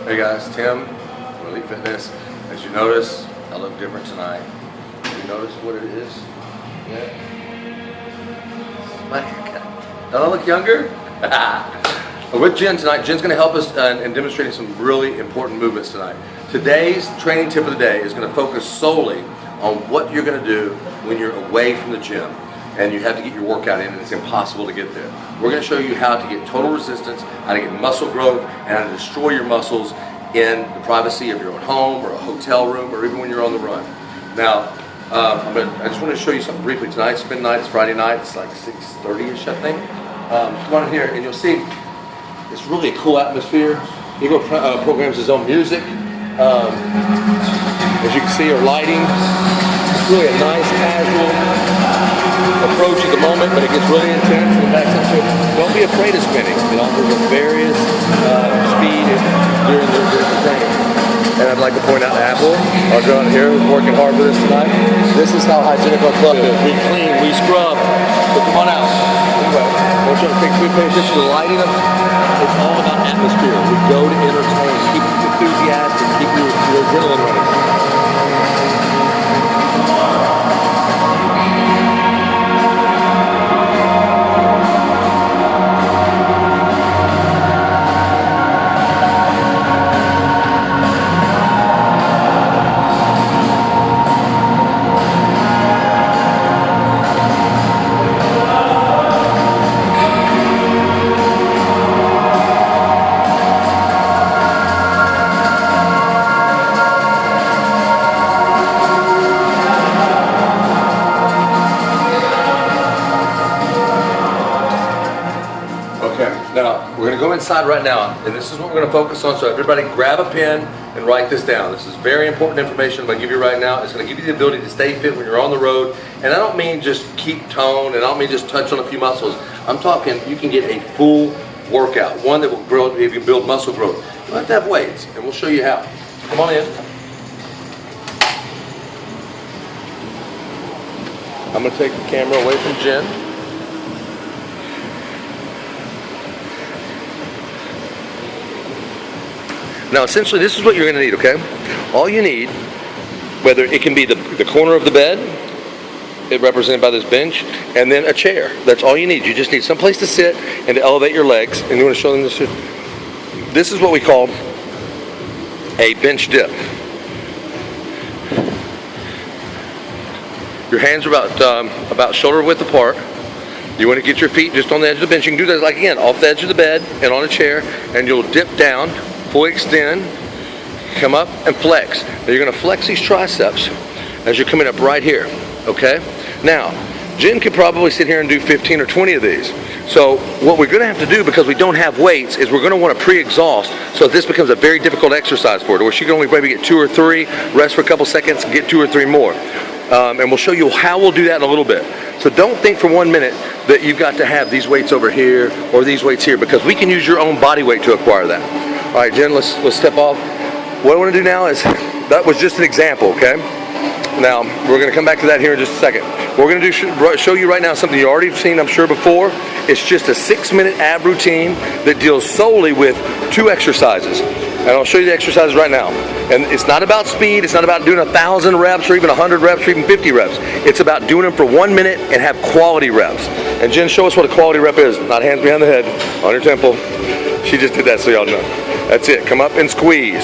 Hey guys, Tim, Elite Fitness. As you notice, I look different tonight. You notice what it is? Yeah. My haircut. Don't I look younger? We're with Jen tonight. Jen's going to help us in demonstrating some really important movements tonight. Today's training tip of the day is going to focus solely on what you're going to do when you're away from the gym and you have to get your workout in and it's impossible to get there. We're going to show you how to get total resistance, how to get muscle growth, and how to destroy your muscles in the privacy of your own home or a hotel room or even when you're on the run. Now, I just want to show you something briefly. Tonight's midnight, it's Friday night, it's like 6:30ish I think. Come on in here and you'll see it's really a cool atmosphere. Ego programs his own music. As you can see, our lighting, it's really a nice casual approach at the moment, but it gets really intense and backs up. So don't be afraid of spinning. It offers a various speed during the training. And I'd like to point out Apple, our girl here, who's working hard with us tonight. This is how hygienic our club is. We clean, we scrub. So come on out. Anyway, I want you to take good attention to the lighting up. It's all about atmosphere. We go to entertain, keep you enthusiastic, keep your adrenaline running. Now, we're going to go inside right now, and this is what we're going to focus on, so everybody grab a pen and write this down. This is very important information I'm going to give you right now. It's going to give you the ability to stay fit when you're on the road, and I don't mean just keep tone, and I don't mean just touch on a few muscles. I'm talking you can get a full workout, one that will grow, you can build muscle growth. You have to have weights, and we'll show you how. Come on in. I'm going to take the camera away from Jen. Now essentially this is what you're going to need, okay? All you need, whether it can be the corner of the bed, it represented by this bench, and then a chair. That's all you need. You just need some place to sit and to elevate your legs. And you want to show them this? This is what we call a bench dip. Your hands are about shoulder width apart. You want to get your feet just on the edge of the bench. You can do that, like again, off the edge of the bed and on a chair, and you'll dip down, fully extend, come up and flex. Now you're going to flex these triceps as you're coming up right here, okay? Now, Jen could probably sit here and do 15 or 20 of these. So what we're going to have to do, because we don't have weights, is we're going to want to pre-exhaust, so this becomes a very difficult exercise for her, where she can only maybe get 2 or 3, rest for a couple seconds, get 2 or 3 more. And we'll show you how we'll do that in a little bit. So don't think for 1 minute that you've got to have these weights over here or these weights here, because we can use your own body weight to acquire that. All right, Jen, let's step off. What I want to do now is, that was just an example, okay? Now, we're going to come back to that here in just a second. We're going to show you right now something you already seen, I'm sure, before. It's just a 6-minute ab routine that deals solely with 2 exercises. And I'll show you the exercises right now. And it's not about speed, it's not about doing 1,000 reps or even 100 reps or even 50 reps. It's about doing them for 1 minute and have quality reps. And Jen, show us what a quality rep is. Not hands behind the head, on your temple. She just did that so y'all know. That's it. Come up and squeeze.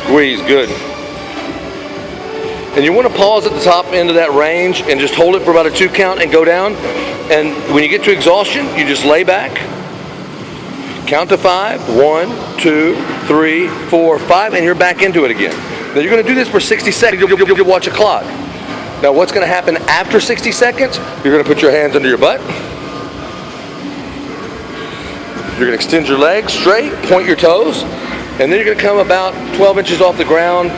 Squeeze, good. And you want to pause at the top end of that range and just hold it for about a 2 count and go down. And when you get to exhaustion, you just lay back. Count to 5. 1, 2, 3, 4, 5, and you're back into it again. Now you're going to do this for 60 seconds. You'll watch a clock. Now what's going to happen after 60 seconds? You're going to put your hands under your butt. You're going to extend your legs straight, point your toes, and then you're going to come about 12 inches off the ground.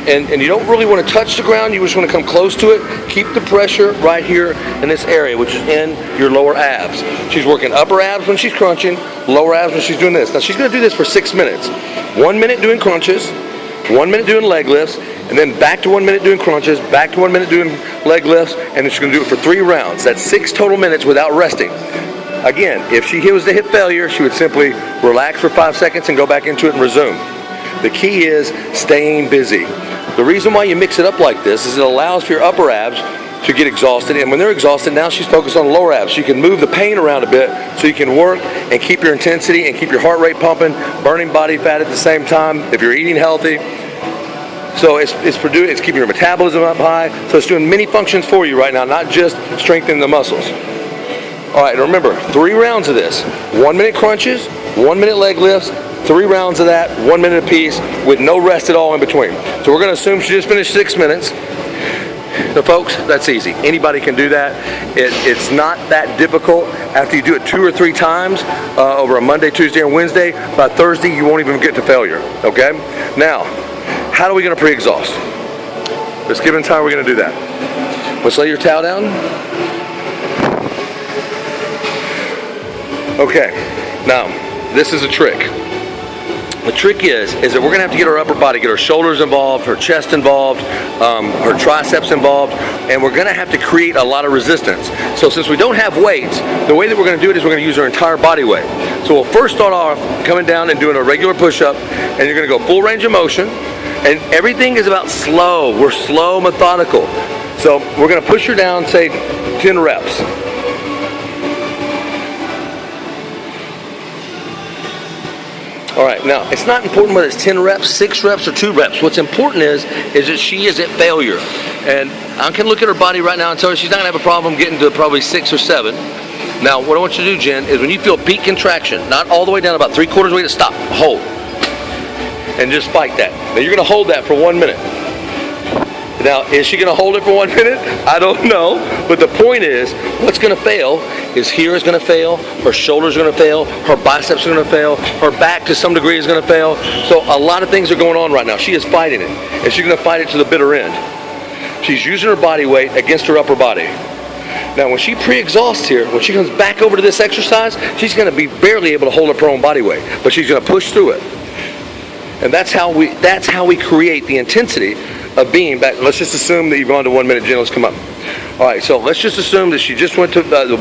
And you don't really want to touch the ground, you just want to come close to it. Keep the pressure right here in this area, which is in your lower abs. She's working upper abs when she's crunching, lower abs when she's doing this. Now she's going to do this for 6 minutes. 1 minute doing crunches, 1 minute doing leg lifts, and then back to 1 minute doing crunches, back to 1 minute doing leg lifts, and then she's going to do it for 3 rounds. That's 6 total minutes without resting. Again, if she was to hit failure, she would simply relax for 5 seconds and go back into it and resume. The key is staying busy. The reason why you mix it up like this is it allows for your upper abs to get exhausted, and when they're exhausted, now she's focused on the lower abs. So you can move the pain around a bit so you can work and keep your intensity and keep your heart rate pumping, burning body fat at the same time if you're eating healthy. So it's keeping your metabolism up high. So it's doing many functions for you right now, not just strengthening the muscles. All right, remember, 3 rounds of this. 1 minute crunches, 1 minute leg lifts, 3 rounds of that, 1 minute apiece, with no rest at all in between. So we're gonna assume she just finished 6 minutes. So folks, that's easy. Anybody can do that. It's not that difficult. After you do it 2 or 3 times over a Monday, Tuesday, and Wednesday, by Thursday you won't even get to failure, okay? Now, how are we gonna pre-exhaust? This given time we're gonna do that. Let's lay your towel down. Okay, now, this is a trick. The trick is that we're gonna have to get her upper body, get her shoulders involved, her chest involved, her triceps involved, and we're gonna have to create a lot of resistance. So since we don't have weights, the way that we're gonna do it is we're gonna use our entire body weight. So we'll first start off coming down and doing a regular push-up, and you're gonna go full range of motion, and everything is about slow. We're slow, methodical. So we're gonna push her down, say 10 reps. All right, now, it's not important whether it's 10 reps, 6 reps, or 2 reps. What's important is that she is at failure. And I can look at her body right now and tell her she's not gonna have a problem getting to probably 6 or 7. Now, what I want you to do, Jen, is when you feel peak contraction, not all the way down, about 3/4 way to stop, hold. And just fight that. Now, you're gonna hold that for 1 minute. Now, is she gonna hold it for 1 minute? I don't know, but the point is, what's gonna fail is here is gonna fail, her shoulders are gonna fail, her biceps are gonna fail, her back to some degree is gonna fail. So a lot of things are going on right now. She is fighting it, and she's gonna fight it to the bitter end. She's using her body weight against her upper body. Now, when she pre-exhausts here, when she comes back over to this exercise, she's gonna be barely able to hold up her own body weight, but she's gonna push through it. And that's how we create the intensity of being back. Let's just assume that you've gone to 1 minute, Jen. Let's come up. All right, so let's just assume that she just went to the